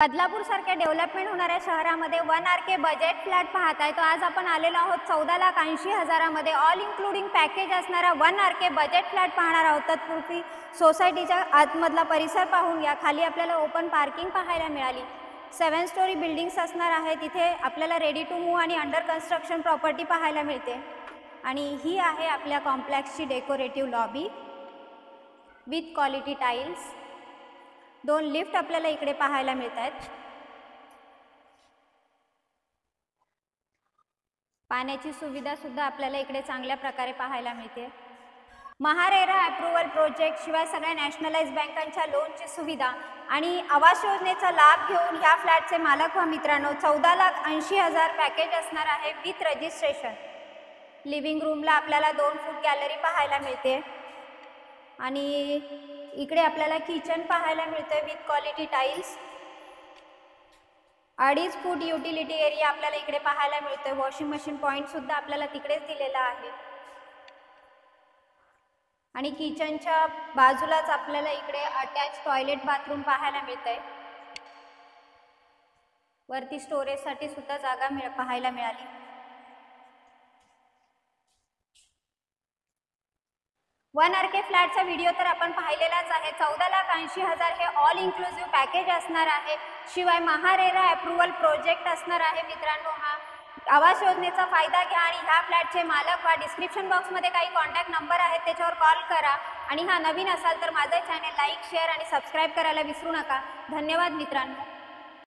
बदलापूर सारख्या डेव्हलपमेंट होणाऱ्या शहरामध्ये 1 RK बजेट फ्लॅट पाहताय. तो आज आपण आलेलो आहोत 14,80,000 मध्ये ऑल इन्क्लुडिंग पॅकेज असणारा 1 RK बजेट फ्लॅट पाहणार आहोत. तत्पूर्वी सोसायटीच्या आतमधला परिसर पाहून घ्या. खाली आपल्याला ओपन पार्किंग पाहायला मिळाली. 7 स्टोरी बिल्डिंग्स असणार आहे. तिथे आपल्याला रेडी टू मूव्ह आणि अंडर कन्स्ट्रक्शन प्रॉपर्टी पाहायला मिळते. आणि ही आहे आपल्या कॉम्प्लेक्सची decorative lobby with quality tiles. 2 lift आपल्याला इकडे पाहायला मिळत आहेत. पाण्याची सुविधा सुद्धा आपल्याला इकडे चांगल्या प्रकारे पाहायला मिळते. महारेरा अप्रूव्हल प्रोजेक्ट शिवाय सगळ्या नॅशनलाइज बँकांच्या लोनची सुविधा आणि आवास योजनेचा लाभ घेऊन ह्या फ्लॅटचे मालक व्हा मित्रांनो. 14,80,000 पॅकेज असणार आहे विथ रजिस्ट्रेशन. लिव्हिंग रूमला आपल्याला 2 फूट गॅलरी पाहायला मिळते आणि इकडे आपल्याला किचन पाहायला मिळतोय with quality tiles. 2.5 foot utility area आपल्याला इकडे पाहायला मिळतोय. वॉशिंग मशीन पॉइंट सुद्धा आपल्याला तिकडेच दिलेला आहे आणि किचनच्या बाजूलाच आपल्याला इकडे अटॅच टॉयलेट बाथरूम पाहायला मिळतंय. वरती स्टोरेजसाठी सुद्धा जागा पाहायला मिळाली. वन RK फ्लॅटचा व्हिडिओ तर आपण पाहिलेलाच आहे. 14,80,000 हे ऑल इन्क्लुसिव्ह पॅकेज असणार आहे. शिवाय महारेरा अप्रूव्हल प्रोजेक्ट असणार आहे मित्रांनो. हा आवास योजनेचा फायदा घ्या आणि ह्या फ्लॅटचे मालक व्हा. डिस्क्रिप्शन बॉक्समध्ये काही कॉन्टॅक्ट नंबर आहेत, त्याच्यावर कॉल करा. आणि हा नवीन असाल तर माझा चॅनल लाईक, शेअर आणि सबस्क्राईब करायला विसरू नका. धन्यवाद मित्रांनो.